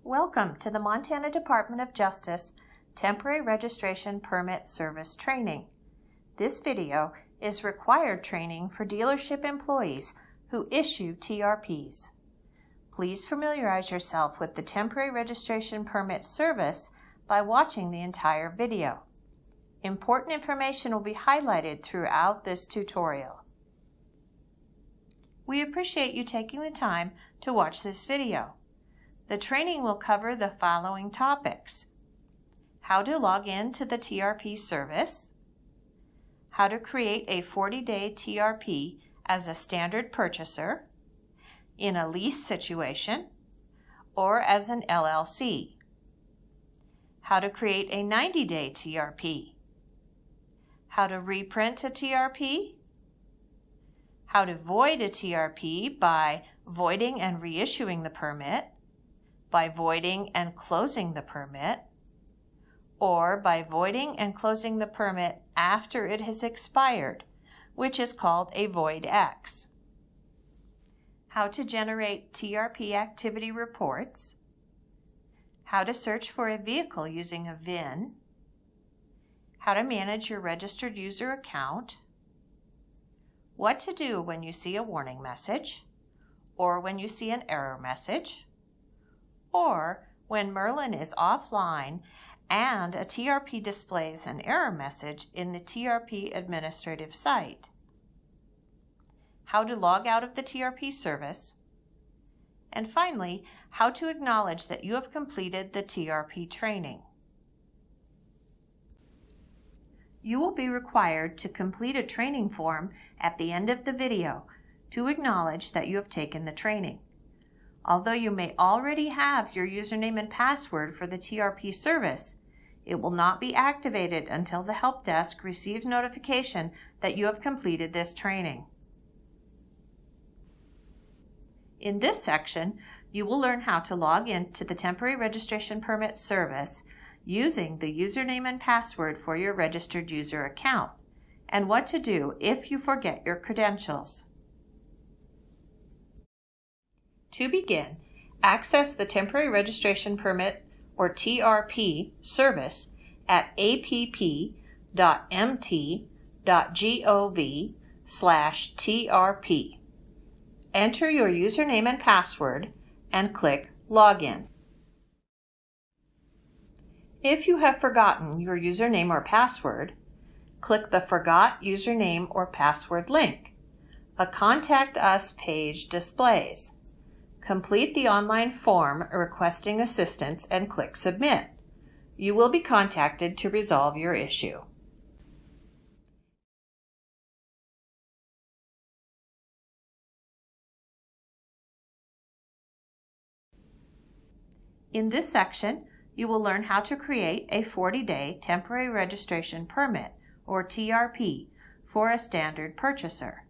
Welcome to the Montana Department of Justice Temporary Registration Permit Service Training. This video is required training for dealership employees who issue TRPs. Please familiarize yourself with the Temporary Registration Permit Service by watching the entire video. Important information will be highlighted throughout this tutorial. We appreciate you taking the time to watch this video. The training will cover the following topics: how to log in to the TRP service, how to create a 40-day TRP as a standard purchaser, in a lease situation, or as an LLC, how to create a 90-day TRP, how to reprint a TRP, how to void a TRP by voiding and reissuing the permit, by voiding and closing the permit, or by voiding and closing the permit after it has expired, which is called a void X. How to generate TRP activity reports, how to search for a vehicle using a VIN, how to manage your registered user account, what to do when you see a warning message, or when you see an error message, or when Merlin is offline and a TRP displays an error message in the TRP administrative site, how to log out of the TRP service, and finally, how to acknowledge that you have completed the TRP training. You will be required to complete a training form at the end of the video to acknowledge that you have taken the training. Although you may already have your username and password for the TRP service, it will not be activated until the help desk receives notification that you have completed this training. In this section, you will learn how to log in to the Temporary Registration Permit service using the username and password for your registered user account, and what to do if you forget your credentials. To begin, access the Temporary Registration Permit, or TRP, service at app.mt.gov/TRP. Enter your username and password and click Login. If you have forgotten your username or password, click the Forgot Username or Password link. A Contact Us page displays. Complete the online form requesting assistance and click Submit. You will be contacted to resolve your issue. In this section, you will learn how to create a 40-day Temporary Registration Permit, or TRP, for a standard purchaser.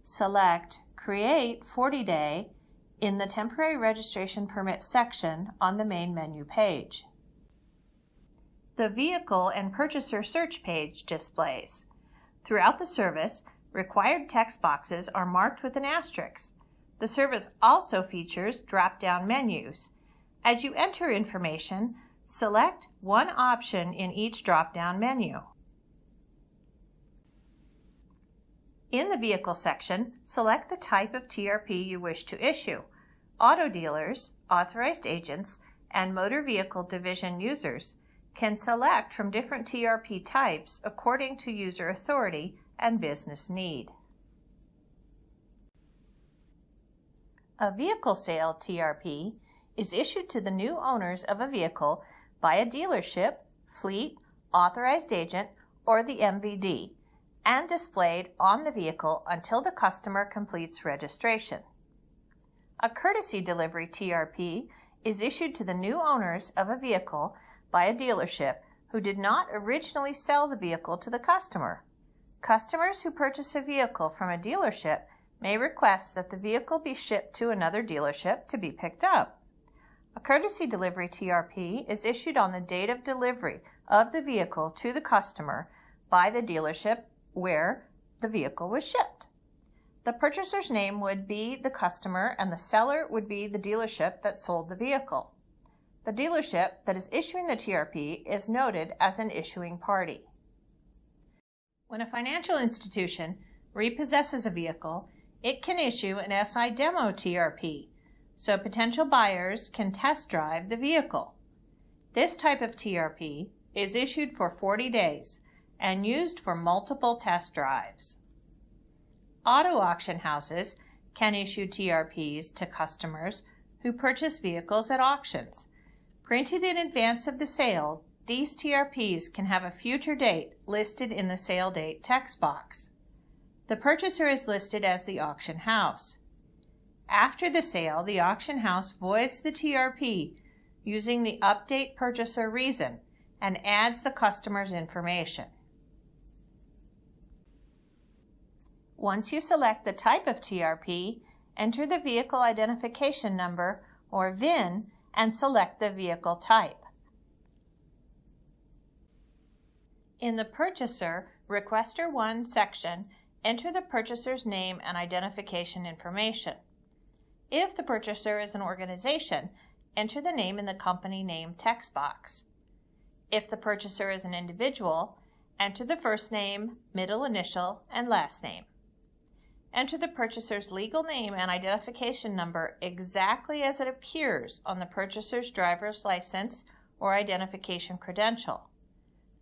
Select Create 40-Day in the Temporary Registration Permit section on the main menu page. The Vehicle and Purchaser Search page displays. Throughout the service, required text boxes are marked with an asterisk. The service also features drop-down menus. As you enter information, select one option in each drop-down menu. In the Vehicle section, select the type of TRP you wish to issue. Auto dealers, authorized agents, and motor vehicle division users can select from different TRP types according to user authority and business need. A vehicle sale TRP is issued to the new owners of a vehicle by a dealership, fleet, authorized agent, or the MVD, and displayed on the vehicle until the customer completes registration. A courtesy delivery TRP is issued to the new owners of a vehicle by a dealership who did not originally sell the vehicle to the customer. Customers who purchase a vehicle from a dealership may request that the vehicle be shipped to another dealership to be picked up. A courtesy delivery TRP is issued on the date of delivery of the vehicle to the customer by the dealership where the vehicle was shipped. The purchaser's name would be the customer and the seller would be the dealership that sold the vehicle. The dealership that is issuing the TRP is noted as an issuing party. When a financial institution repossesses a vehicle, it can issue an SI demo TRP, so potential buyers can test drive the vehicle. This type of TRP is issued for 40 days and used for multiple test drives. Auto auction houses can issue TRPs to customers who purchase vehicles at auctions. Printed in advance of the sale, these TRPs can have a future date listed in the sale date text box. The purchaser is listed as the auction house. After the sale, the auction house voids the TRP using the update purchaser reason and adds the customer's information. Once you select the type of TRP, enter the vehicle identification number or VIN and select the vehicle type. In the Purchaser Requester 1 section, enter the purchaser's name and identification information. If the purchaser is an organization, enter the name in the company name text box. If the purchaser is an individual, enter the first name, middle initial, and last name. Enter the purchaser's legal name and identification number exactly as it appears on the purchaser's driver's license or identification credential.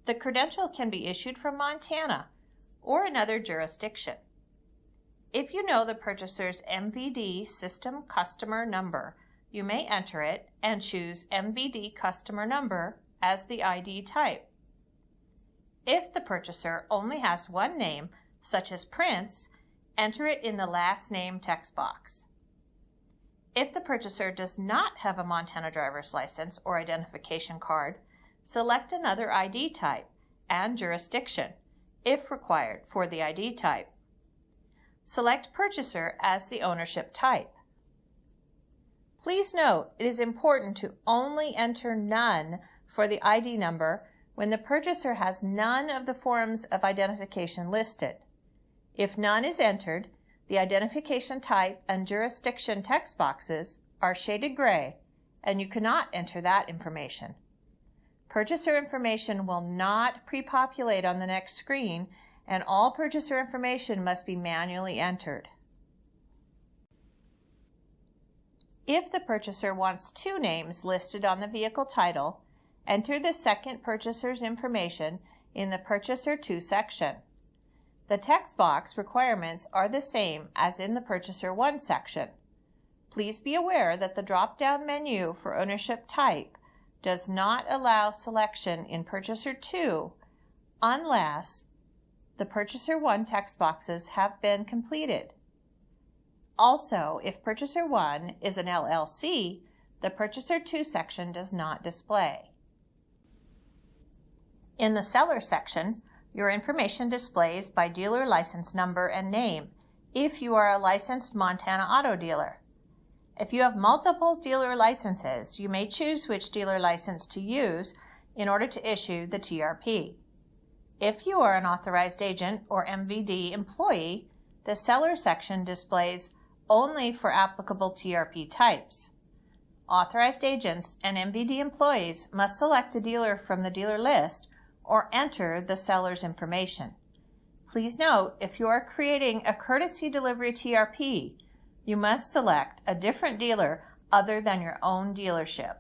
The credential can be issued from Montana or another jurisdiction. If you know the purchaser's MVD system customer number, you may enter it and choose MVD customer number as the ID type. If the purchaser only has one name, such as Prince, enter it in the last name text box. If the purchaser does not have a Montana driver's license or identification card, select another ID type and jurisdiction, if required, for the ID type. Select Purchaser as the ownership type. Please note, it is important to only enter none for the ID number when the purchaser has none of the forms of identification listed. If none is entered, the identification type and jurisdiction text boxes are shaded gray, and you cannot enter that information. Purchaser information will not pre-populate on the next screen, and all purchaser information must be manually entered. If the purchaser wants two names listed on the vehicle title, enter the second purchaser's information in the Purchaser 2 section. The text box requirements are the same as in the Purchaser 1 section. Please be aware that the drop-down menu for ownership type does not allow selection in Purchaser 2 unless the Purchaser 1 text boxes have been completed. Also, if Purchaser 1 is an LLC, the Purchaser 2 section does not display. In the Seller section, your information displays by dealer license number and name if you are a licensed Montana auto dealer. If you have multiple dealer licenses, you may choose which dealer license to use in order to issue the TRP. If you are an authorized agent or MVD employee, the Seller section displays only for applicable TRP types. Authorized agents and MVD employees must select a dealer from the dealer list or enter the seller's information. Please note, if you are creating a courtesy delivery TRP, you must select a different dealer other than your own dealership.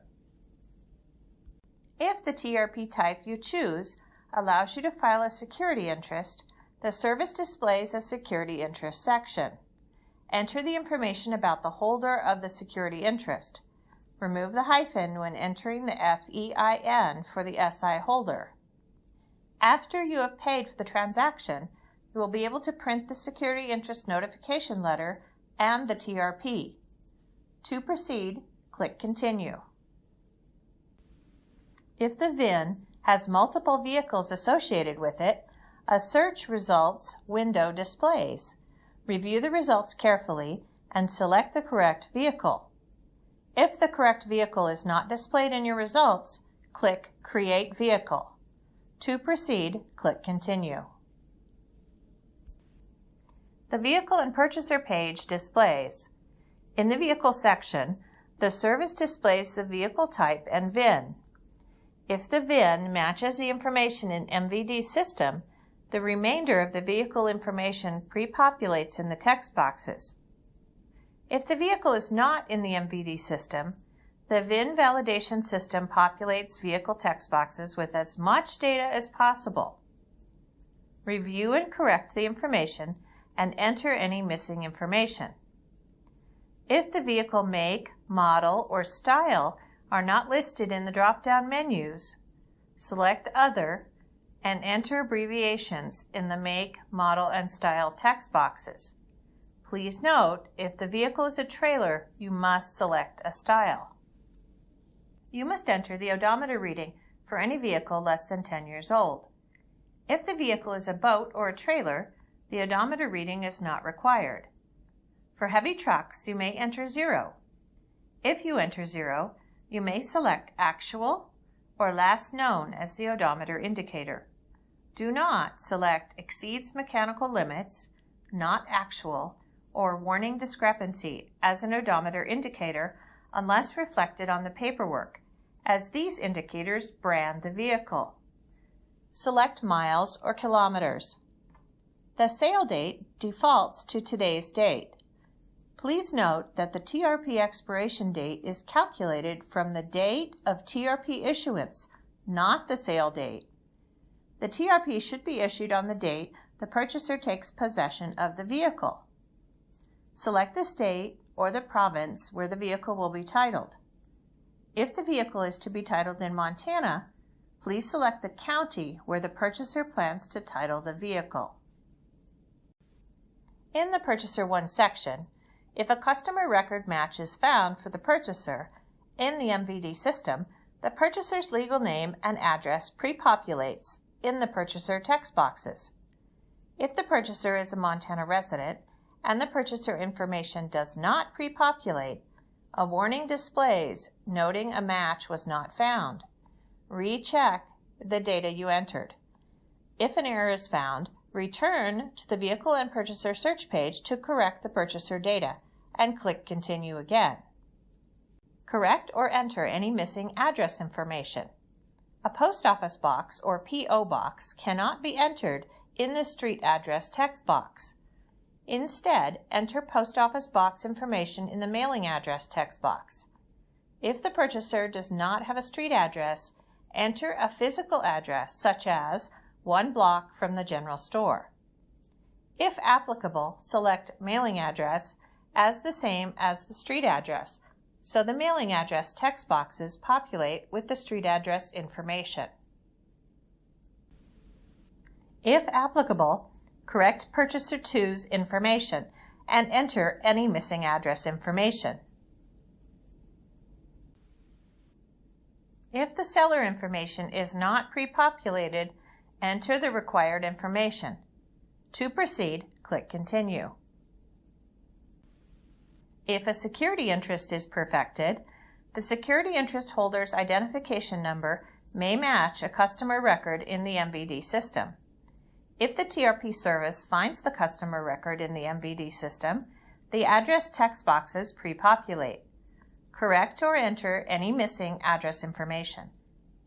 If the TRP type you choose allows you to file a security interest, the service displays a security interest section. Enter the information about the holder of the security interest. Remove the hyphen when entering the FEIN for the SI holder. After you have paid for the transaction, you will be able to print the security interest notification letter and the TRP. To proceed, click Continue. If the VIN has multiple vehicles associated with it, a search results window displays. Review the results carefully and select the correct vehicle. If the correct vehicle is not displayed in your results, click Create Vehicle. To proceed, click Continue. The Vehicle and Purchaser page displays. In the Vehicle section, the service displays the vehicle type and VIN. If the VIN matches the information in MVD's system, the remainder of the vehicle information pre-populates in the text boxes. If the vehicle is not in the MVD system, the VIN validation system populates vehicle text boxes with as much data as possible. Review and correct the information and enter any missing information. If the vehicle make, model, or style are not listed in the drop-down menus, select Other and enter abbreviations in the Make, Model, and Style text boxes. Please note, if the vehicle is a trailer, you must select a style. You must enter the odometer reading for any vehicle less than 10 years old. If the vehicle is a boat or a trailer, the odometer reading is not required. For heavy trucks, you may enter 0. If you enter 0, you may select Actual or Last Known as the odometer indicator. Do not select Exceeds Mechanical Limits, Not Actual, or Warning Discrepancy as an odometer indicator unless reflected on the paperwork, as these indicators brand the vehicle. Select miles or kilometers. The sale date defaults to today's date. Please note that the TRP expiration date is calculated from the date of TRP issuance, not the sale date. The TRP should be issued on the date the purchaser takes possession of the vehicle. Select the state or the province where the vehicle will be titled. If the vehicle is to be titled in Montana, please select the county where the purchaser plans to title the vehicle. In the Purchaser 1 section, if a customer record match is found for the purchaser in the MVD system, the purchaser's legal name and address pre-populates in the purchaser text boxes. If the purchaser is a Montana resident and the purchaser information does not pre-populate, a warning displays noting a match was not found. Recheck the data you entered. If an error is found, return to the Vehicle and Purchaser search page to correct the purchaser data and click Continue again. Correct or enter any missing address information. A post office box or P.O. box cannot be entered in the street address text box. Instead, enter post office box information in the mailing address text box. If the purchaser does not have a street address, enter a physical address such as 1 block from the general store. If applicable, select mailing address as the same as the street address, so the mailing address text boxes populate with the street address information. If applicable, correct Purchaser 2's information and enter any missing address information. If the seller information is not pre-populated, enter the required information. To proceed, click Continue. If a security interest is perfected, the security interest holder's identification number may match a customer record in the MVD system. If the TRP service finds the customer record in the MVD system, the address text boxes pre-populate. Correct or enter any missing address information.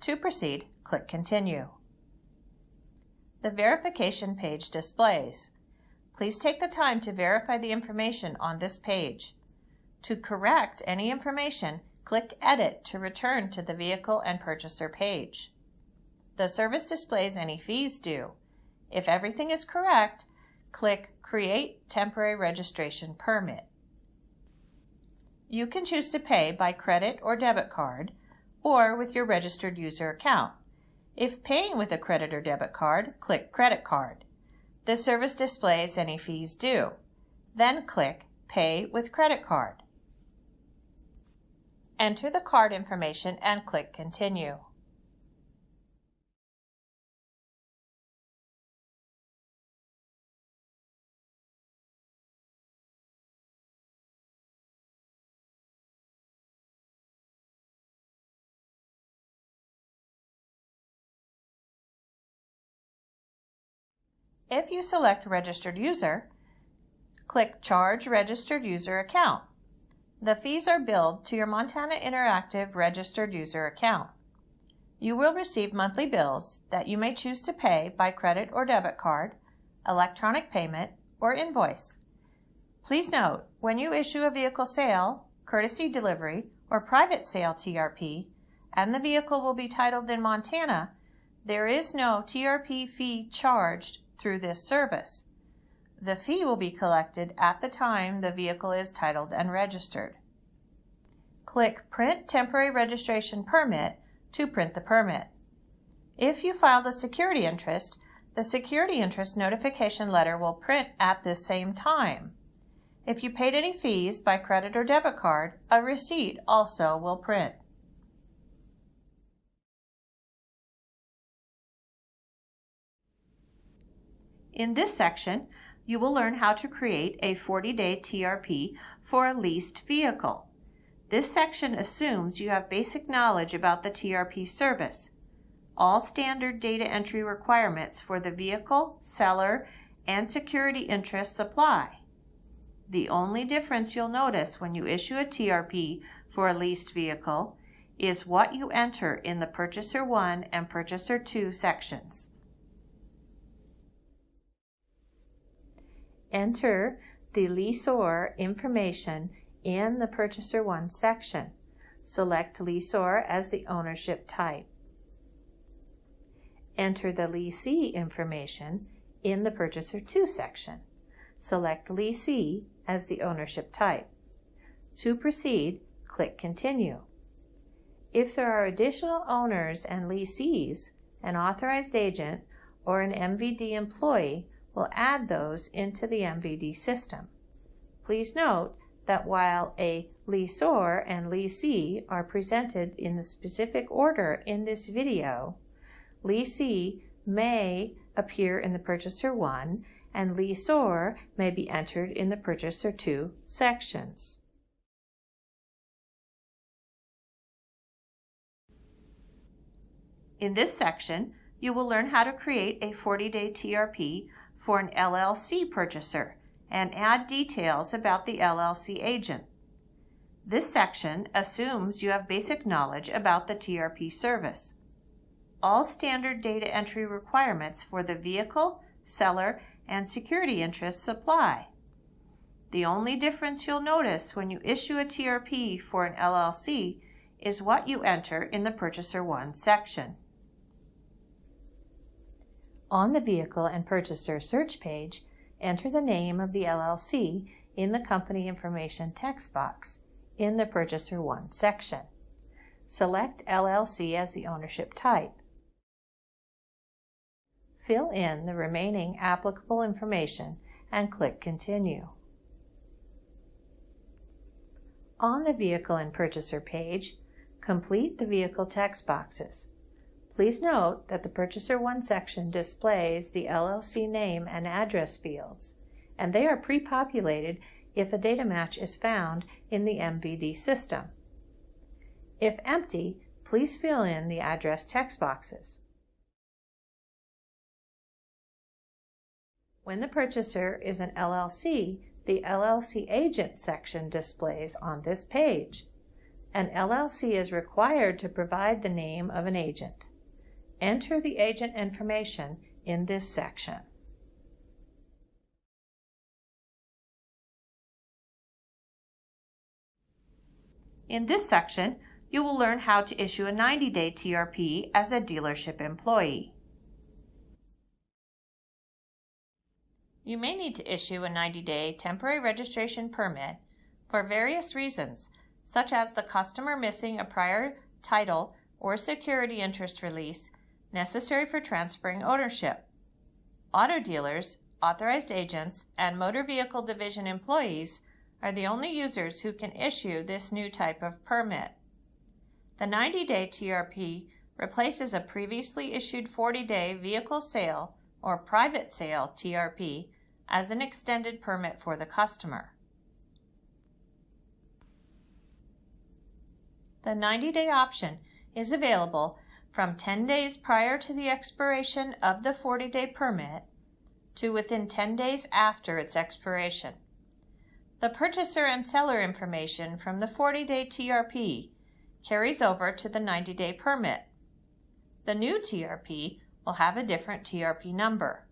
To proceed, click Continue. The verification page displays. Please take the time to verify the information on this page. To correct any information, click Edit to return to the Vehicle and Purchaser page. The service displays any fees due. If everything is correct, click Create Temporary Registration Permit. You can choose to pay by credit or debit card or with your registered user account. If paying with a credit or debit card, click Credit Card. The service displays any fees due. Then click Pay with Credit Card. Enter the card information and click Continue. If you select Registered User, click Charge Registered User Account. The fees are billed to your Montana Interactive Registered User Account. You will receive monthly bills that you may choose to pay by credit or debit card, electronic payment, or invoice. Please note, when you issue a vehicle sale, courtesy delivery, or private sale TRP, and the vehicle will be titled in Montana, there is no TRP fee charged through this service. The fee will be collected at the time the vehicle is titled and registered. Click Print Temporary Registration Permit to print the permit. If you filed a security interest, the security interest notification letter will print at this same time. If you paid any fees by credit or debit card, a receipt also will print. In this section, you will learn how to create a 40-day TRP for a leased vehicle. This section assumes you have basic knowledge about the TRP service. All standard data entry requirements for the vehicle, seller, and security interests apply. The only difference you'll notice when you issue a TRP for a leased vehicle is what you enter in the Purchaser 1 and Purchaser 2 sections. Enter the leaseor information in the Purchaser 1 section. Select leaseor as the ownership type. Enter the leasee information in the Purchaser 2 section. Select leasee as the ownership type. To proceed, click Continue. If there are additional owners and leasees, an authorized agent or an MVD employee will add those into the MVD system. Please note that while a leaseor and leasee are presented in the specific order in this video, leasee may appear in the Purchaser 1 and leaseor may be entered in the Purchaser 2 sections. In this section, you will learn how to create a 40-day TRP for an LLC purchaser and add details about the LLC agent. This section assumes you have basic knowledge about the TRP service. All standard data entry requirements for the vehicle, seller, and security interests apply. The only difference you'll notice when you issue a TRP for an LLC is what you enter in the Purchaser 1 section. On the Vehicle and Purchaser search page, enter the name of the LLC in the Company Information text box in the Purchaser 1 section. Select LLC as the ownership type. Fill in the remaining applicable information and click Continue. On the Vehicle and Purchaser page, complete the vehicle text boxes. Please note that the Purchaser 1 section displays the LLC name and address fields, and they are pre-populated if a data match is found in the MVD system. If empty, please fill in the address text boxes. When the purchaser is an LLC, the LLC agent section displays on this page. An LLC is required to provide the name of an agent. Enter the agent information in this section. In this section, you will learn how to issue a 90-day TRP as a dealership employee. You may need to issue a 90-day temporary registration permit for various reasons, such as the customer missing a prior title or security interest release necessary for transferring ownership. Auto dealers, authorized agents, and motor vehicle division employees are the only users who can issue this new type of permit. The 90-day TRP replaces a previously issued 40-day vehicle sale or private sale TRP as an extended permit for the customer. The 90-day option is available from 10 days prior to the expiration of the 40-day permit to within 10 days after its expiration. The purchaser and seller information from the 40-day TRP carries over to the 90-day permit. The new TRP will have a different TRP number.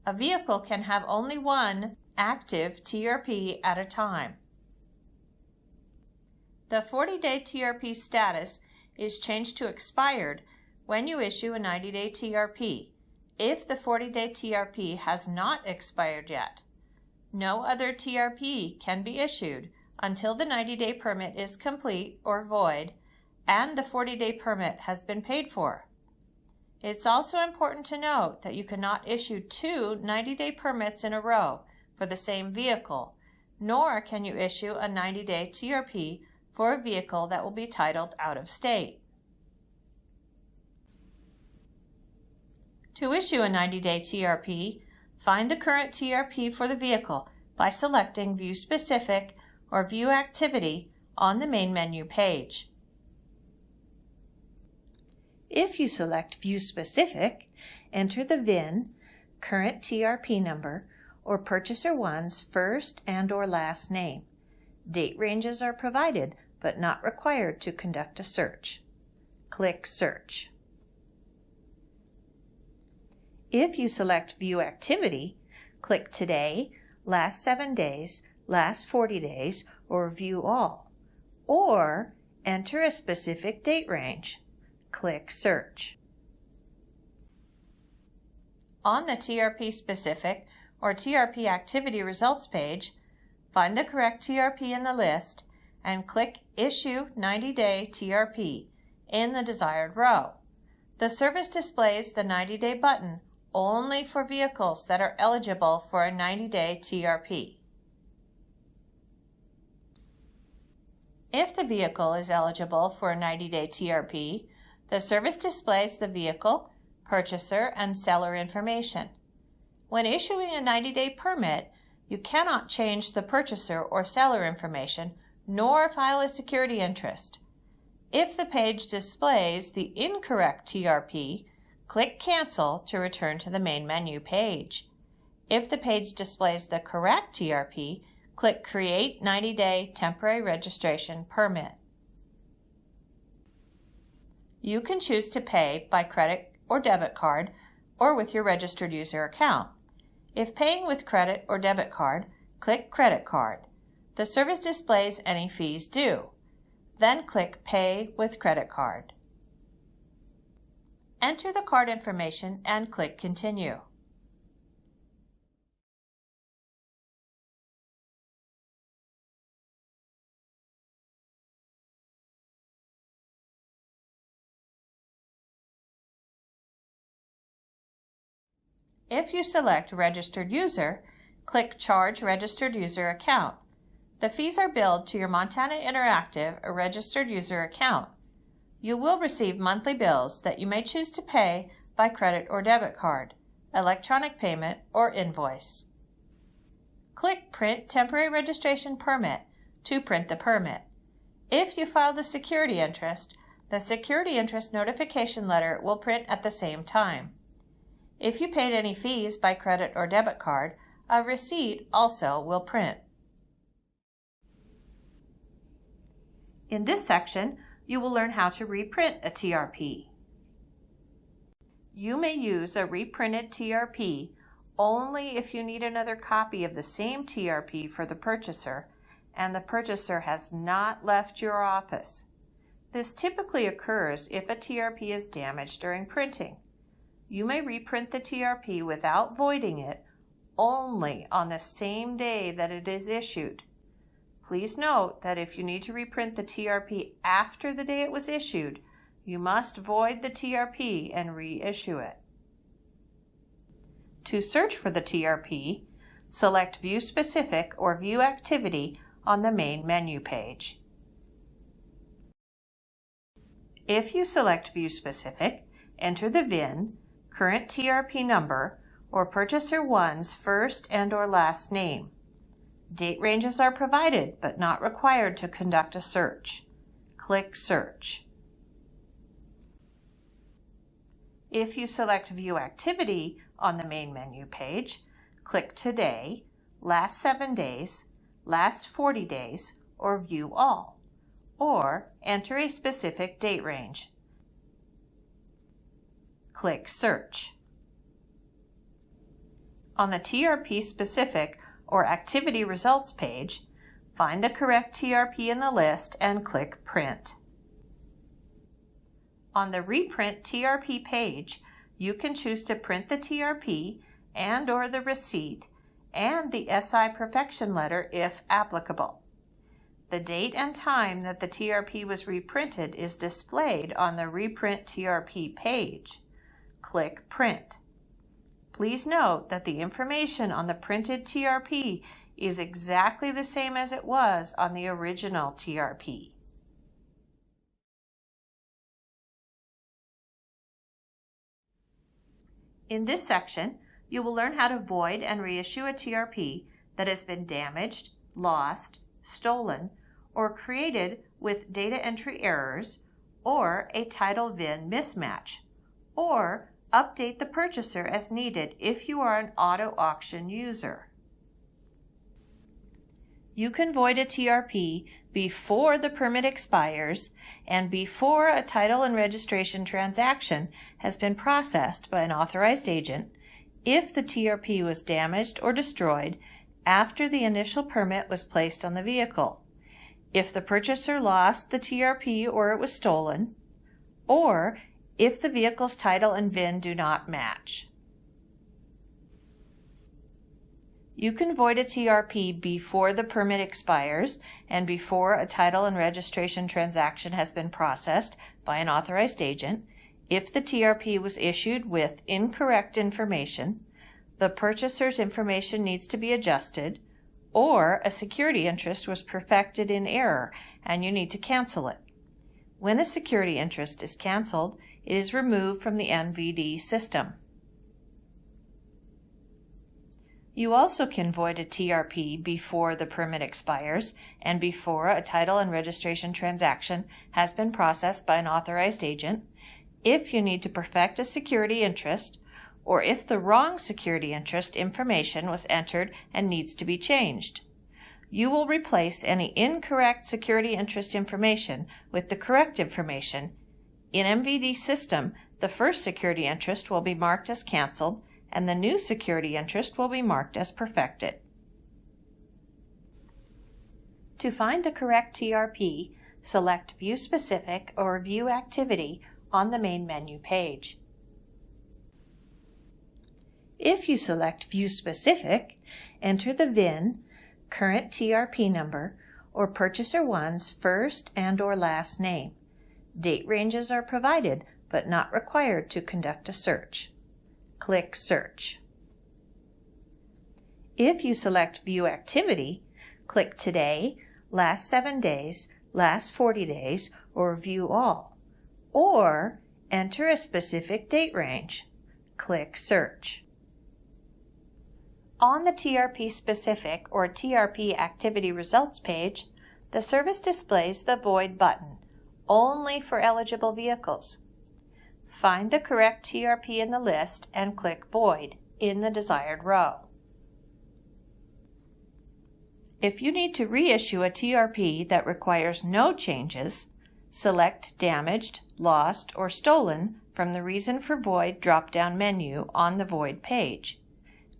A vehicle can have only one active TRP at a time. The 40-day TRP status is changed to expired when you issue a 90-day TRP, if the 40-day TRP has not expired yet. No other TRP can be issued until the 90-day permit is complete or void and the 40-day permit has been paid for. It's also important to note that you cannot issue two 90-day permits in a row for the same vehicle, nor can you issue a 90-day TRP for a vehicle that will be titled out of state. To issue a 90-day TRP, find the current TRP for the vehicle by selecting View Specific or View Activity on the main menu page. If you select View Specific, enter the VIN, current TRP number, or Purchaser 1's first and/or last name. Date ranges are provided but not required to conduct a search. Click Search. If you select View Activity, click Today, Last 7 days, Last 40 days, or View All, or enter a specific date range. Click Search. On the TRP Specific or TRP Activity Results page, find the correct TRP in the list and click Issue 90-Day TRP in the desired row. The service displays the 90-day button only for vehicles that are eligible for a 90-day TRP. If the vehicle is eligible for a 90-day TRP, the service displays the vehicle, purchaser, and seller information. When issuing a 90-day permit, you cannot change the purchaser or seller information nor file a security interest. If the page displays the incorrect TRP, click Cancel to return to the main menu page. If the page displays the correct TRP, click Create 90-Day Temporary Registration Permit. You can choose to pay by credit or debit card or with your registered user account. If paying with credit or debit card, click Credit Card. The service displays any fees due. Then click Pay with Credit Card. Enter the card information and click Continue. If you select Registered User, click Charge Registered User Account. The fees are billed to your Montana Interactive or Registered User account. You will receive monthly bills that you may choose to pay by credit or debit card, electronic payment, or invoice. Click Print Temporary Registration Permit to print the permit. If you filed a security interest, the security interest notification letter will print at the same time. If you paid any fees by credit or debit card, a receipt also will print. In this section, you will learn how to reprint a TRP. You may use a reprinted TRP only if you need another copy of the same TRP for the purchaser and the purchaser has not left your office. This typically occurs if a TRP is damaged during printing. You may reprint the TRP without voiding it only on the same day that it is issued. Please note that if you need to reprint the TRP after the day it was issued, you must void the TRP and reissue it. To search for the TRP, select View Specific or View Activity on the main menu page. If you select View Specific, enter the VIN, current TRP number, or Purchaser 1's first and/or last name. Date ranges are provided but not required to conduct a search. Click Search. If you select View Activity on the main menu page, click Today, Last 7 days, last 40 days, or view all, or enter a specific date range. Click Search. On the TRP specific or activity results page, find the correct TRP in the list and click Print. On the Reprint TRP page, you can choose to print the TRP and/or the receipt and the SI perfection letter if applicable. The date and time that the TRP was reprinted is displayed on the Reprint TRP page. Click Print. Please note that the information on the printed TRP is exactly the same as it was on the original TRP. In this section, you will learn how to void and reissue a TRP that has been damaged, lost, stolen, or created with data entry errors, or a title VIN mismatch, or update the purchaser as needed if you are an auto auction user. You can void a TRP before the permit expires and before a title and registration transaction has been processed by an authorized agent if the TRP was damaged or destroyed after the initial permit was placed on the vehicle, if the purchaser lost the TRP or it was stolen, or if the vehicle's title and VIN do not match. You can void a TRP before the permit expires and before a title and registration transaction has been processed by an authorized agent if the TRP was issued with incorrect information, the purchaser's information needs to be adjusted, or a security interest was perfected in error and you need to cancel it. When a security interest is canceled, it is removed from the MVD system. You also can void a TRP before the permit expires and before a title and registration transaction has been processed by an authorized agent if you need to perfect a security interest or if the wrong security interest information was entered and needs to be changed. You will replace any incorrect security interest information with the correct information. In MVD system, the first security interest will be marked as canceled and the new security interest will be marked as perfected. To find the correct TRP, select View Specific or View Activity on the main menu page. If you select View Specific, enter the VIN, current TRP number, or Purchaser 1's first and/or last name. Date ranges are provided, but not required to conduct a search. Click Search. If you select View Activity, click Today, Last 7 days, Last 40 days, or View All, or enter a specific date range. Click Search. On the TRP Specific or TRP Activity Results page, the service displays the Void button, only for eligible vehicles. Find the correct TRP in the list and click Void in the desired row. If you need to reissue a TRP that requires no changes, select Damaged, Lost, or Stolen from the Reason for Void drop-down menu on the Void page.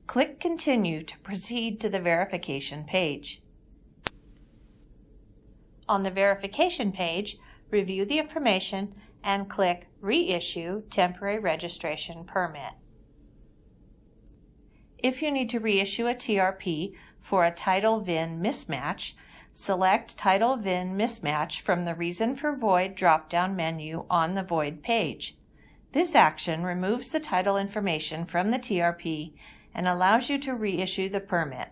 Click Continue to proceed to the verification page. On the verification page, review the information and click Reissue Temporary Registration Permit. If you need to reissue a TRP for a title VIN mismatch, select Title VIN Mismatch from the Reason for Void drop-down menu on the Void page. This action removes the title information from the TRP and allows you to reissue the permit.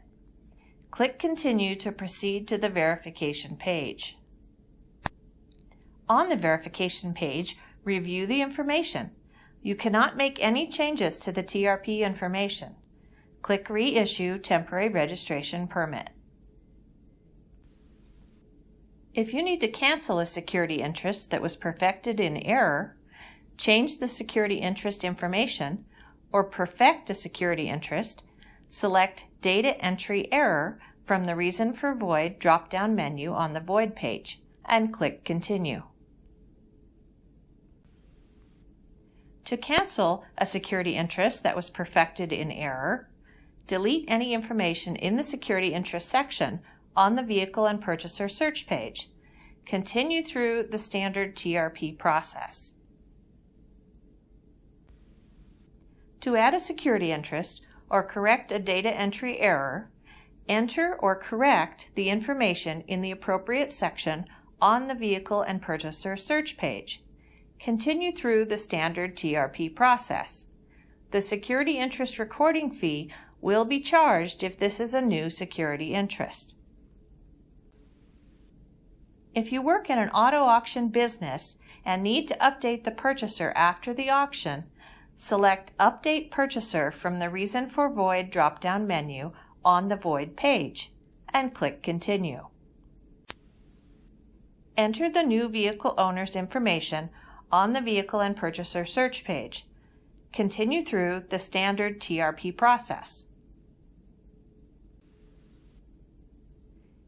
Click Continue to proceed to the verification page. On the verification page, review the information. You cannot make any changes to the TRP information. Click Reissue Temporary Registration Permit. If you need to cancel a security interest that was perfected in error, change the security interest information, or perfect a security interest, select Data Entry Error from the Reason for Void drop-down menu on the Void page and click Continue. To cancel a security interest that was perfected in error, delete any information in the security interest section on the Vehicle and Purchaser search page. Continue through the standard TRP process. To add a security interest or correct a data entry error, enter or correct the information in the appropriate section on the Vehicle and Purchaser search page. Continue through the standard TRP process. The security interest recording fee will be charged if this is a new security interest. If you work in an auto auction business and need to update the purchaser after the auction, select Update Purchaser from the Reason for Void drop-down menu on the Void page and click Continue. Enter the new vehicle owner's information on the Vehicle and Purchaser search page. Continue through the standard TRP process.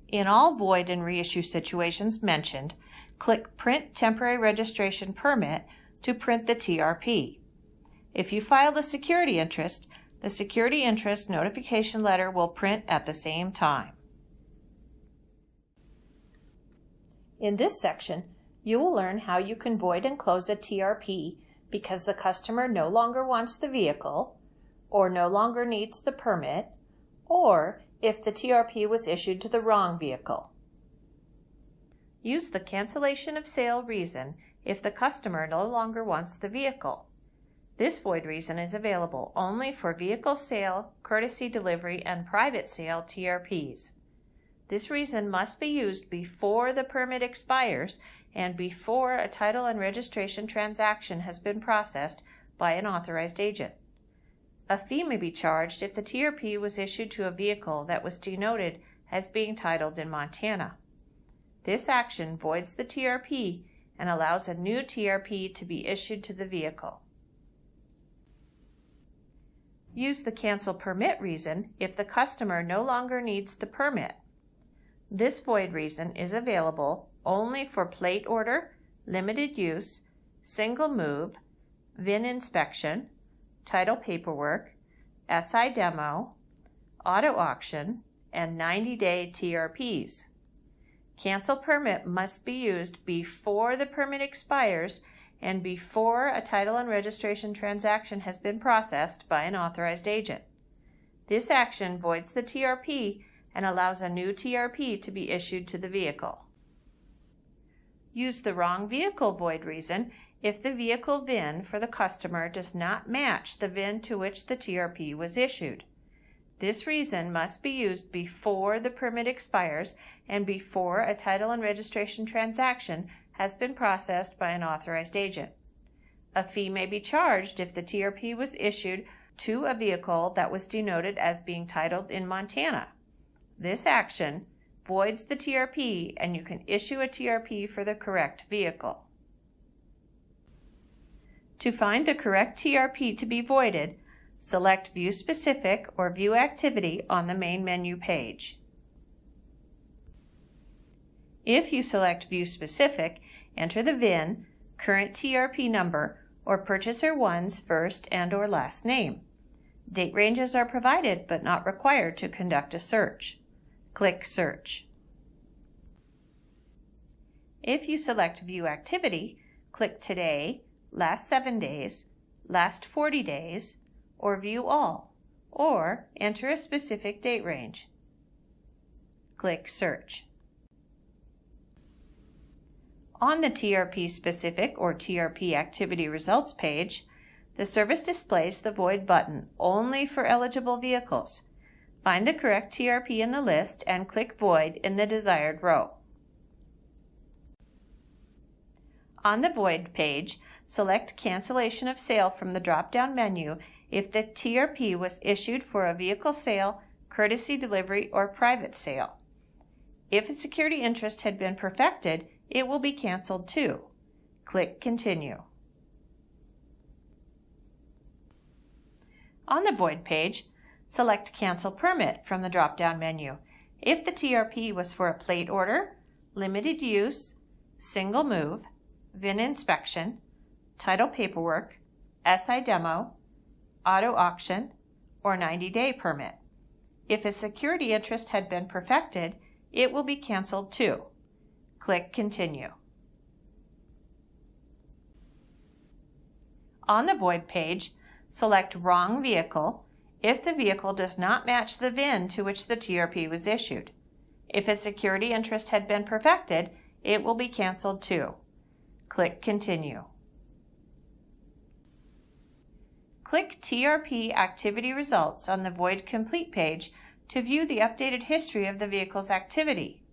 In all void and reissue situations mentioned, click Print Temporary Registration Permit to print the TRP. If you filed a security interest, the security interest notification letter will print at the same time. In this section, you will learn how you can void and close a TRP because the customer no longer wants the vehicle, or no longer needs the permit, or if the TRP was issued to the wrong vehicle. Use the cancellation of sale reason if the customer no longer wants the vehicle. This void reason is available only for vehicle sale, courtesy delivery, and private sale TRPs. This reason must be used before the permit expires and before a title and registration transaction has been processed by an authorized agent. A fee may be charged if the TRP was issued to a vehicle that was denoted as being titled in Montana. This action voids the TRP and allows a new TRP to be issued to the vehicle. Use the cancel permit reason if the customer no longer needs the permit. This void reason is available only for plate order, limited use, single move, VIN inspection, title paperwork, SI demo, auto auction, and 90-day TRPs. Cancel permit must be used before the permit expires and before a title and registration transaction has been processed by an authorized agent. This action voids the TRP and allows a new TRP to be issued to the vehicle. Use the wrong vehicle void reason if the vehicle VIN for the customer does not match the VIN to which the TRP was issued. This reason must be used before the permit expires and before a title and registration transaction has been processed by an authorized agent. A fee may be charged if the TRP was issued to a vehicle that was denoted as being titled in Montana. This action voids the TRP and you can issue a TRP for the correct vehicle. To find the correct TRP to be voided, select View Specific or View Activity on the main menu page. If you select View Specific, enter the VIN, current TRP number, or Purchaser 1's first and/or last name. Date ranges are provided but not required to conduct a search. Click Search. If you select View Activity, click Today, Last 7 days, Last 40 days, or View All, or enter a specific date range. Click Search. On the TRP Specific or TRP Activity Results page, the service displays the Void button only for eligible vehicles. Find the correct TRP in the list and click Void in the desired row. On the Void page, select Cancellation of Sale from the drop-down menu if the TRP was issued for a vehicle sale, courtesy delivery, or private sale. If a security interest had been perfected, it will be canceled too. Click Continue. On the Void page, select Cancel Permit from the drop-down menu If the TRP was for a plate order, limited use, single move, VIN inspection, title paperwork, SI demo, auto auction, or 90-day permit. If a security interest had been perfected, it will be canceled too. Click Continue. On the void page, select Wrong Vehicle if the vehicle does not match the VIN to which the TRP was issued. If a security interest had been perfected, it will be canceled too. Click Continue. Click TRP Activity Results on the Void Complete page to view the updated history of the vehicle's activity.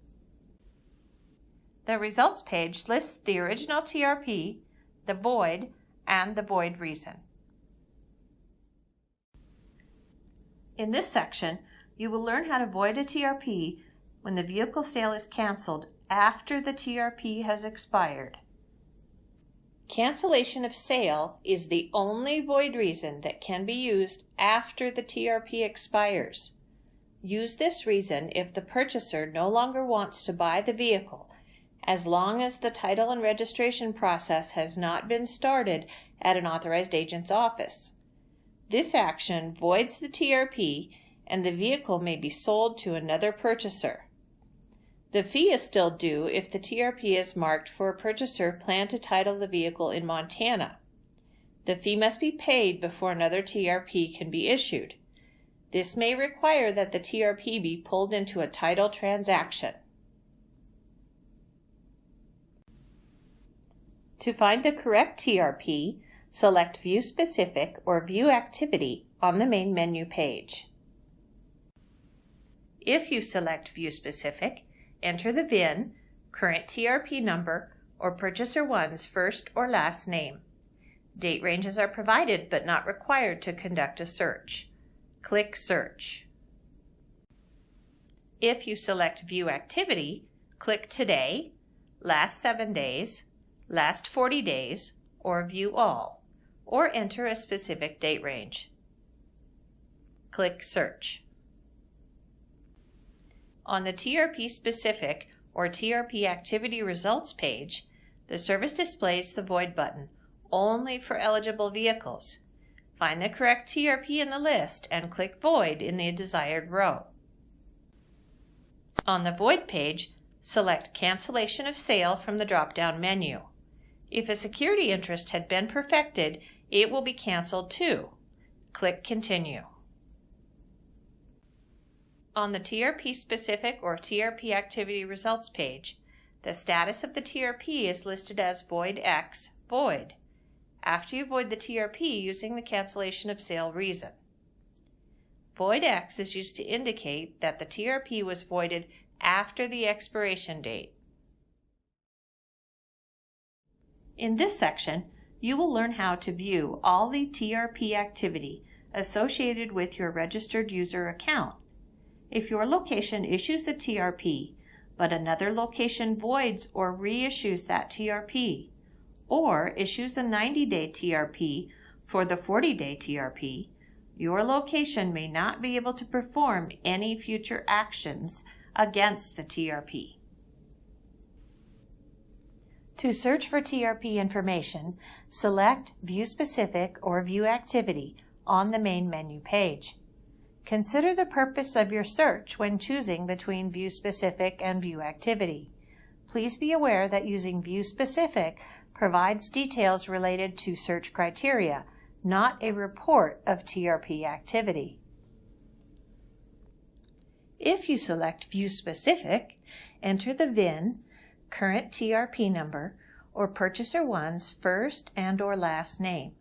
The Results page lists the original TRP, the void, and the void reason. In this section, you will learn how to void a TRP when the vehicle sale is canceled after the TRP has expired. Cancellation of sale is the only void reason that can be used after the TRP expires. Use this reason if the purchaser no longer wants to buy the vehicle, as long as the title and registration process has not been started at an authorized agent's office. This action voids the TRP and the vehicle may be sold to another purchaser. The fee is still due if the TRP is marked for a purchaser planned to title the vehicle in Montana. The fee must be paid before another TRP can be issued. This may require that the TRP be pulled into a title transaction. To find the correct TRP, select View Specific or View Activity on the main menu page. If you select View Specific, enter the VIN, current TRP number, or purchaser one's first or last name. Date ranges are provided but not required to conduct a search. Click Search. If you select View Activity, click Today, Last 7 days, Last 40 days, or View All, or enter a specific date range. Click Search. On the TRP Specific or TRP Activity Results page, the service displays the Void button only for eligible vehicles. Find the correct TRP in the list and click Void in the desired row. On the Void page, select Cancellation of Sale from the drop-down menu. If a security interest had been perfected, it will be canceled too. Click Continue. On the TRP Specific or TRP Activity Results page, the status of the TRP is listed as Void X, Void, after you void the TRP using the cancellation of sale reason. Void X is used to indicate that the TRP was voided after the expiration date. In this section, you will learn how to view all the TRP activity associated with your registered user account. If your location issues a TRP, but another location voids or reissues that TRP, or issues a 90-day TRP for the 40-day TRP, your location may not be able to perform any future actions against the TRP. To search for TRP information, select View Specific or View Activity on the main menu page. Consider the purpose of your search when choosing between View Specific and View Activity. Please be aware that using View Specific provides details related to search criteria, not a report of TRP activity. If you select View Specific, enter the VIN, current TRP number, or purchaser one's first and/or last name.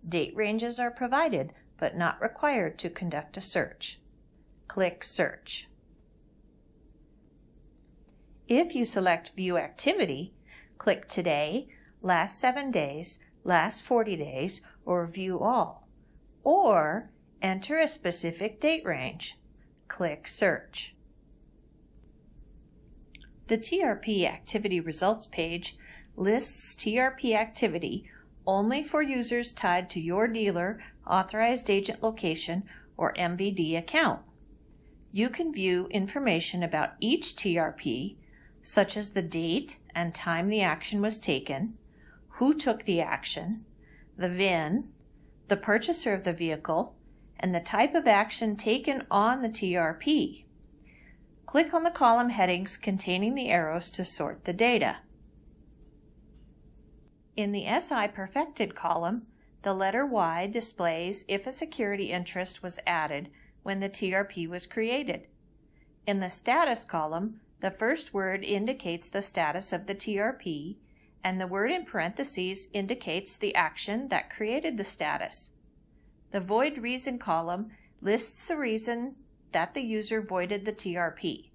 Date ranges are provided but not required to conduct a search. Click Search. If you select View Activity, click Today, Last 7 days, Last 40 days, or View All, or enter a specific date range. Click Search. The TRP Activity Results page lists TRP activity only for users tied to your dealer, authorized agent location, or MVD account. You can view information about each TRP, such as the date and time the action was taken, who took the action, the VIN, the purchaser of the vehicle, and the type of action taken on the TRP. Click on the column headings containing the arrows to sort the data. In the SI Perfected column, the letter Y displays if a security interest was added when the TRP was created. In the Status column, the first word indicates the status of the TRP, and the word in parentheses indicates the action that created the status. The Void Reason column lists the reason that the user voided the TRP.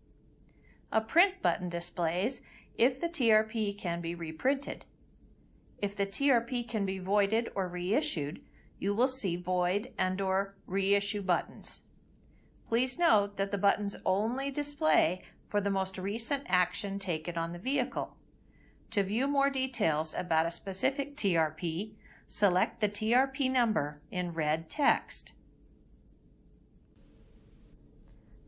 A Print button displays if the TRP can be reprinted. If the TRP can be voided or reissued, you will see Void and/or Reissue buttons. Please note that the buttons only display for the most recent action taken on the vehicle. To view more details about a specific TRP, select the TRP number in red text.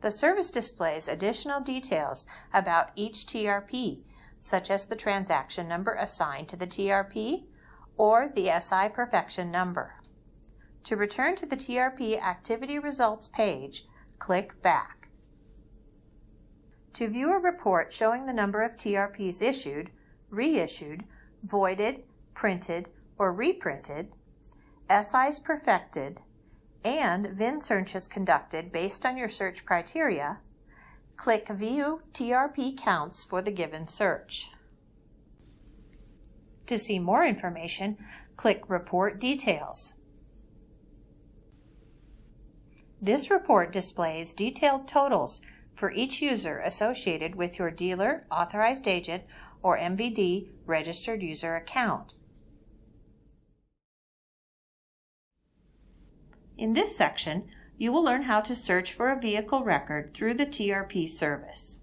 The service displays additional details about each TRP, such as the transaction number assigned to the TRP or the SI Perfection number. To return to the TRP Activity Results page, click Back. To view a report showing the number of TRPs issued, reissued, voided, printed, or reprinted, SIs perfected, and VIN searches conducted based on your search criteria, click View TRP Counts for the given search. To see more information, click Report Details. This report displays detailed totals for each user associated with your dealer, authorized agent, or MVD registered user account. In this section, you will learn how to search for a vehicle record through the TRP service.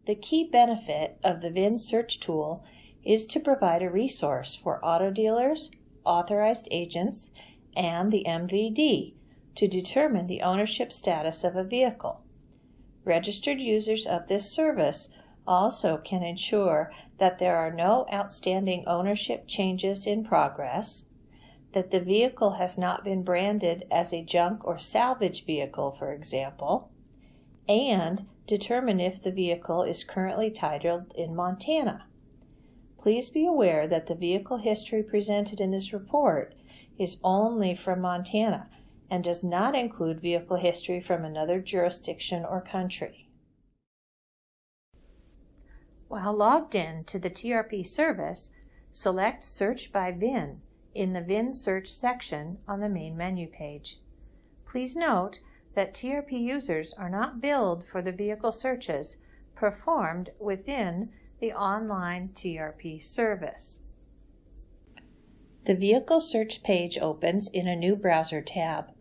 The key benefit of the VIN search tool is to provide a resource for auto dealers, authorized agents, and the MVD to determine the ownership status of a vehicle. Registered users of this service also can ensure that there are no outstanding ownership changes in progress, that the vehicle has not been branded as a junk or salvage vehicle, for example, and determine if the vehicle is currently titled in Montana. Please be aware that the vehicle history presented in this report is only from Montana and does not include vehicle history from another jurisdiction or country. While logged in to the TRP service, select Search by VIN in the VIN Search section on the main menu page. Please note that TRP users are not billed for the vehicle searches performed within the online TRP service. The Vehicle Search page opens in a new browser tab.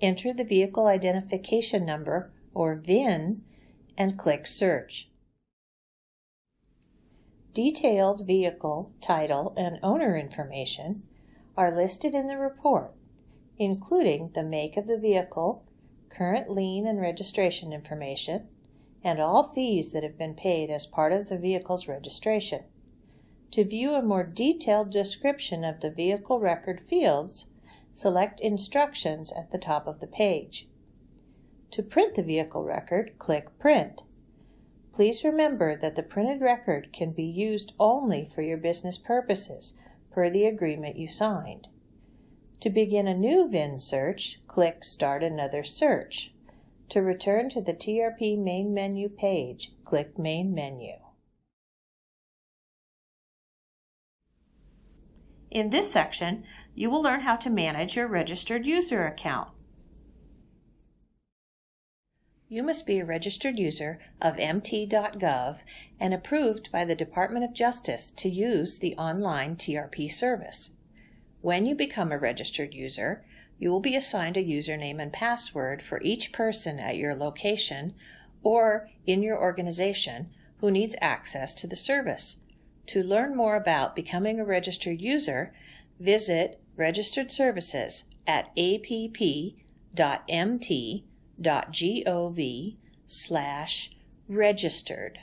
Enter the Vehicle Identification Number, or VIN, and click Search. Detailed vehicle, title, and owner information are listed in the report, including the make of the vehicle, current lien and registration information, and all fees that have been paid as part of the vehicle's registration. To view a more detailed description of the vehicle record fields, select Instructions at the top of the page. To print the vehicle record, click Print. Please remember that the printed record can be used only for your business purposes, per the agreement you signed. To begin a new VIN search, click Start Another Search. To return to the TRP main menu page, click Main Menu. In this section, you will learn how to manage your registered user account. You must be a registered user of mt.gov and approved by the Department of Justice to use the online TRP service. When you become a registered user, you will be assigned a username and password for each person at your location or in your organization who needs access to the service. To learn more about becoming a registered user, visit Registered Services at app.mt.gov. trbs.gov/registered.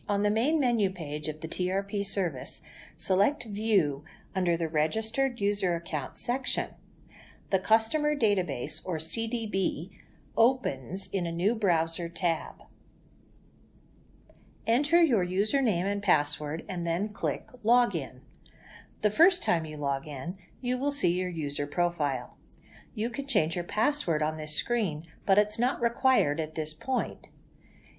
On the main menu page of the TRP service, select View under the Registered User Account section. The Customer Database, or CDB, opens in a new browser tab. Enter your username and password and then click Login. The first time you log in, you will see your user profile. You can change your password on this screen, but it's not required at this point.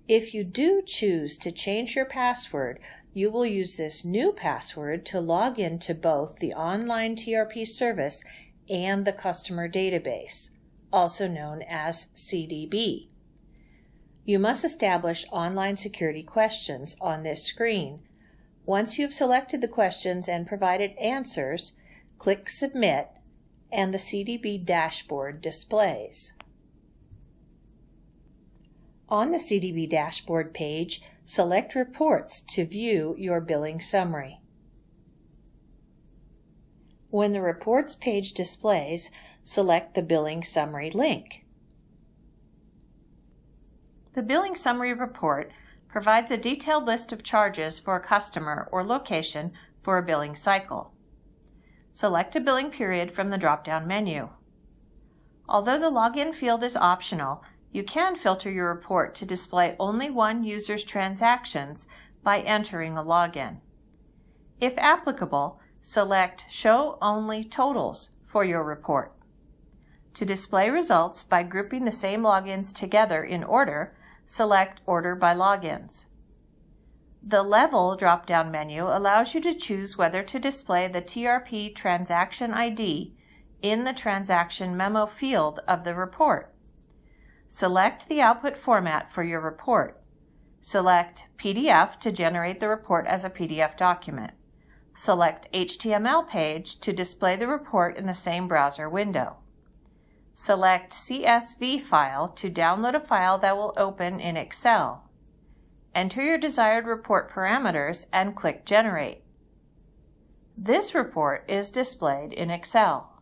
If you do choose to change your password, you will use this new password to log into both the online TRP service and the customer database, also known as CDB. You must establish online security questions on this screen. Once you have selected the questions and provided answers, click Submit and the CDB dashboard displays. On the CDB dashboard page, select Reports to view your billing summary. When the Reports page displays, select the Billing Summary link. The Billing Summary report provides a detailed list of charges for a customer or location for a billing cycle. Select a billing period from the drop-down menu. Although the login field is optional, you can filter your report to display only one user's transactions by entering a login. If applicable, select Show Only Totals for your report. To display results by grouping the same logins together in order, select Order by Logins. The Level drop-down menu allows you to choose whether to display the TRP transaction ID in the transaction memo field of the report. Select the output format for your report. Select PDF to generate the report as a PDF document. Select HTML page to display the report in the same browser window. Select CSV file to download a file that will open in Excel. Enter your desired report parameters and click Generate. This report is displayed in Excel.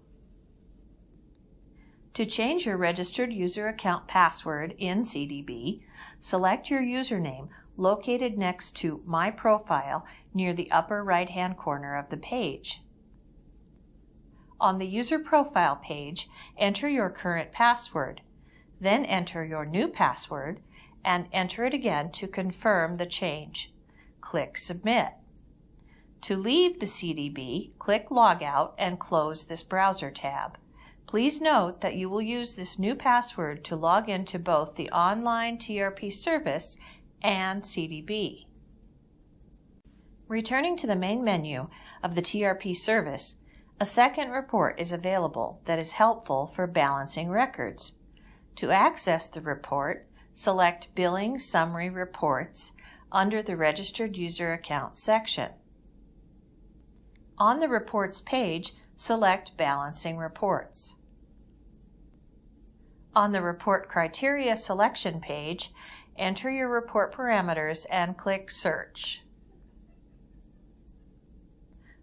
To change your registered user account password in CDB, select your username located next to My Profile near the upper right-hand corner of the page. On the User Profile page, enter your current password, then enter your new password and enter it again to confirm the change. Click Submit. To leave the CDB, click Logout and close this browser tab. Please note that you will use this new password to log into both the online TRP service and CDB. Returning to the main menu of the TRP service, a second report is available that is helpful for balancing records. To access the report, select Billing Summary Reports under the Registered User Account section. On the Reports page, select Balancing Reports. On the Report Criteria selection page, enter your report parameters and click Search.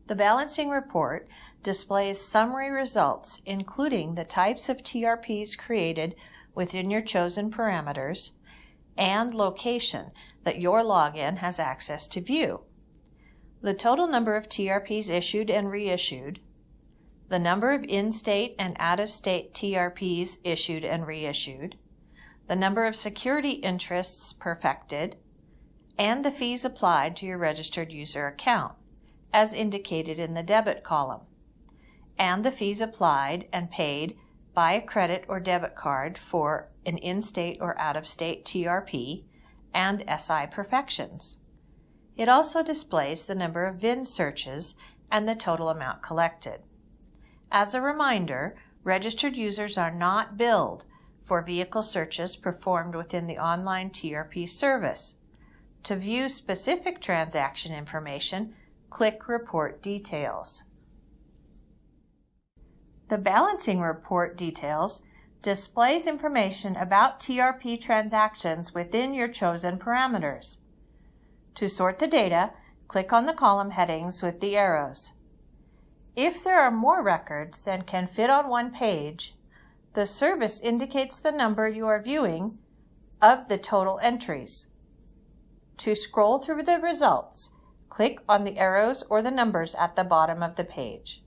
The Balancing Report displays summary results, including the types of TRPs created within your chosen parameters and location that your login has access to view, the total number of TRPs issued and reissued, the number of in-state and out-of-state TRPs issued and reissued, the number of security interests perfected, and the fees applied to your registered user account, as indicated in the debit column, and the fees applied and paid by a credit or debit card for an in-state or out-of-state TRP and SI perfections. It also displays the number of VIN searches and the total amount collected. As a reminder, registered users are not billed for vehicle searches performed within the online TRP service. To view specific transaction information, click Report Details. The Balancing Report Details displays information about TRP transactions within your chosen parameters. To sort the data, click on the column headings with the arrows. If there are more records than can fit on one page, The service indicates the number you are viewing of the total entries. To scroll through the results, click on the arrows or the numbers at the bottom of the page.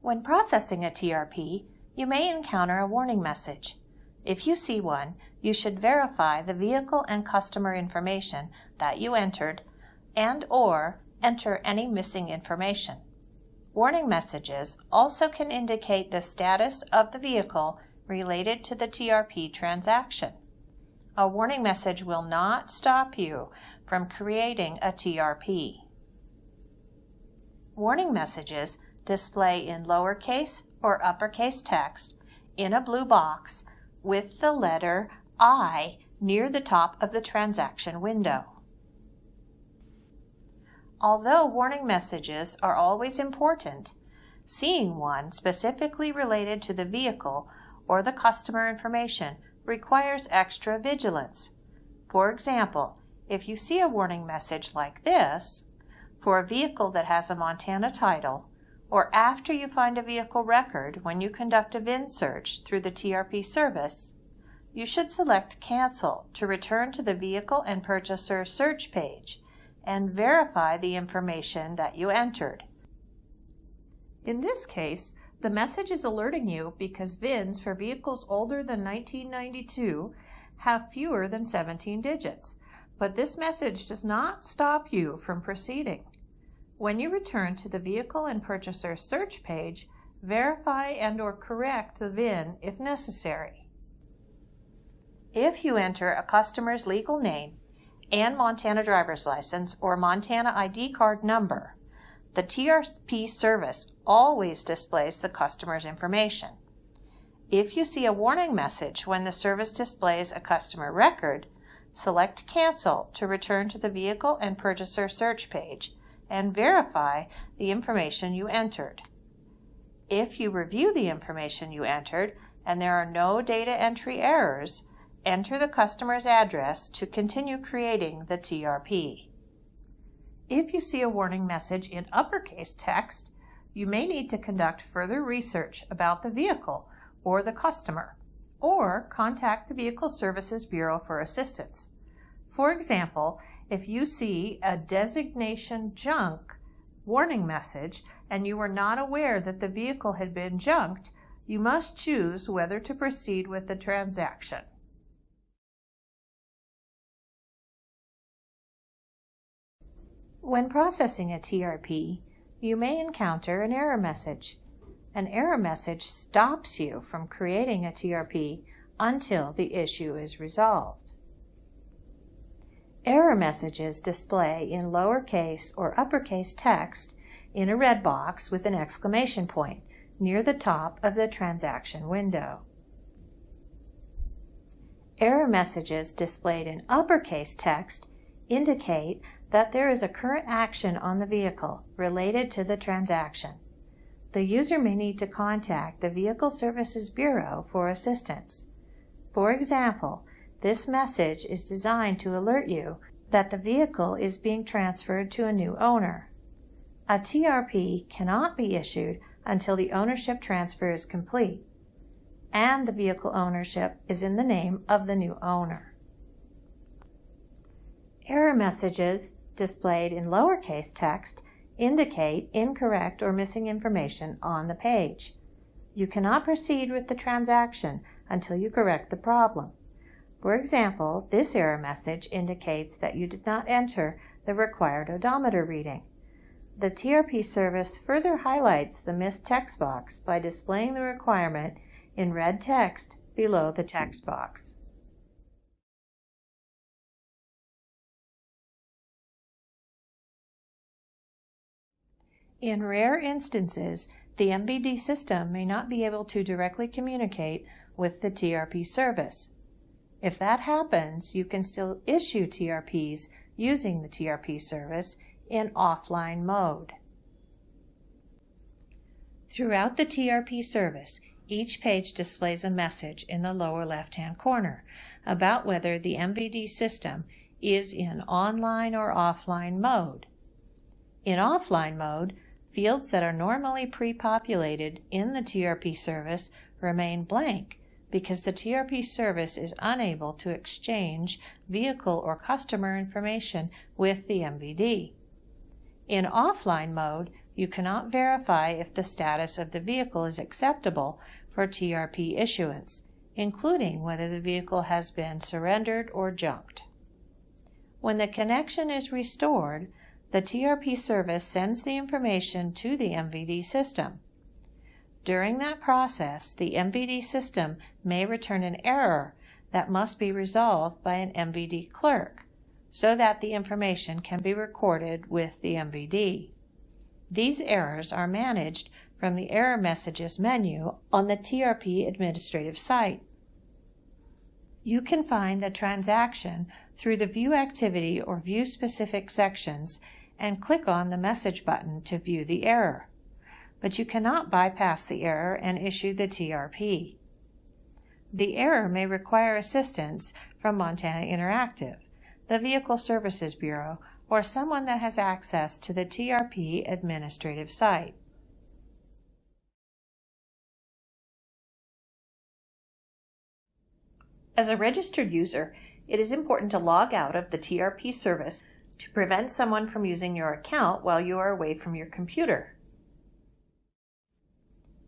When processing a TRP, you may encounter a warning message. If you see one, you should verify the vehicle and customer information that you entered and/or enter any missing information. Warning messages also can indicate the status of the vehicle related to the TRP transaction. A warning message will not stop you from creating a TRP. Warning messages display in lowercase or uppercase text in a blue box with the letter I near the top of the transaction window. Although warning messages are always important, seeing one specifically related to the vehicle or the customer information requires extra vigilance. For example, if you see a warning message like this for a vehicle that has a Montana title, or after you find a vehicle record when you conduct a VIN search through the TRP service, you should select Cancel to return to the Vehicle and Purchaser search page and verify the information that you entered. In this case, the message is alerting you because VINs for vehicles older than 1992 have fewer than 17 digits, but this message does not stop you from proceeding. When you return to the Vehicle and Purchaser search page, verify and/or correct the VIN if necessary. If you enter a customer's legal name and Montana driver's license or Montana ID card number, the TRP service always displays the customer's information. If you see a warning message when the service displays a customer record, select Cancel to return to the Vehicle and Purchaser search page and verify the information you entered. If you review the information you entered and there are no data entry errors, enter the customer's address to continue creating the TRP. If you see a warning message in uppercase text, you may need to conduct further research about the vehicle or the customer, or contact the Vehicle Services Bureau for assistance. For example, if you see a designation junk warning message and you were not aware that the vehicle had been junked, you must choose whether to proceed with the transaction. When processing a TRP, you may encounter an error message. An error message stops you from creating a TRP until the issue is resolved. Error messages display in lowercase or uppercase text in a red box with an exclamation point near the top of the transaction window. Error messages displayed in uppercase text indicate that there is a current action on the vehicle related to the transaction. The user may need to contact the Vehicle Services Bureau for assistance. For example, this message is designed to alert you that the vehicle is being transferred to a new owner. A TRP cannot be issued until the ownership transfer is complete and the vehicle ownership is in the name of the new owner. Error messages displayed in lowercase text indicate incorrect or missing information on the page. You cannot proceed with the transaction until you correct the problem. For example, this error message indicates that you did not enter the required odometer reading. The TRP service further highlights the missed text box by displaying the requirement in red text below the text box. In rare instances, the MVD system may not be able to directly communicate with the TRP service. If that happens, you can still issue TRPs using the TRP service in offline mode. Throughout the TRP service, each page displays a message in the lower left-hand corner about whether the MVD system is in online or offline mode. In offline mode, fields that are normally pre-populated in the TRP service remain blank because the TRP service is unable to exchange vehicle or customer information with the MVD. In offline mode, you cannot verify if the status of the vehicle is acceptable for TRP issuance, including whether the vehicle has been surrendered or junked. When the connection is restored, the TRP service sends the information to the MVD system. During that process, the MVD system may return an error that must be resolved by an MVD clerk so that the information can be recorded with the MVD. These errors are managed from the Error Messages menu on the TRP administrative site. You can find the transaction through the View Activity or View Specific sections and click on the Message button to view the error. But you cannot bypass the error and issue the TRP. The error may require assistance from Montana Interactive, the Vehicle Services Bureau, or someone that has access to the TRP administrative site. As a registered user, it is important to log out of the TRP service to prevent someone from using your account while you are away from your computer.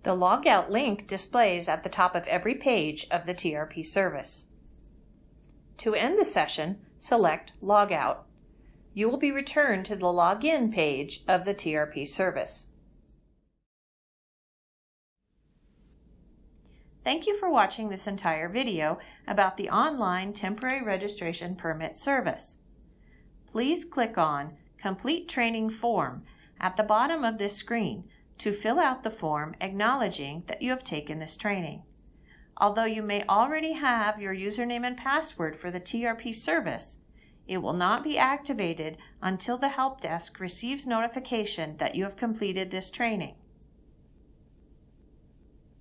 The logout link displays at the top of every page of the TRP service. To end the session, select Logout. You will be returned to the Login page of the TRP service. Thank you for watching this entire video about the online temporary registration permit service. Please click on Complete Training Form at the bottom of this screen to fill out the form acknowledging that you have taken this training. Although you may already have your username and password for the TRP service, it will not be activated until the help desk receives notification that you have completed this training.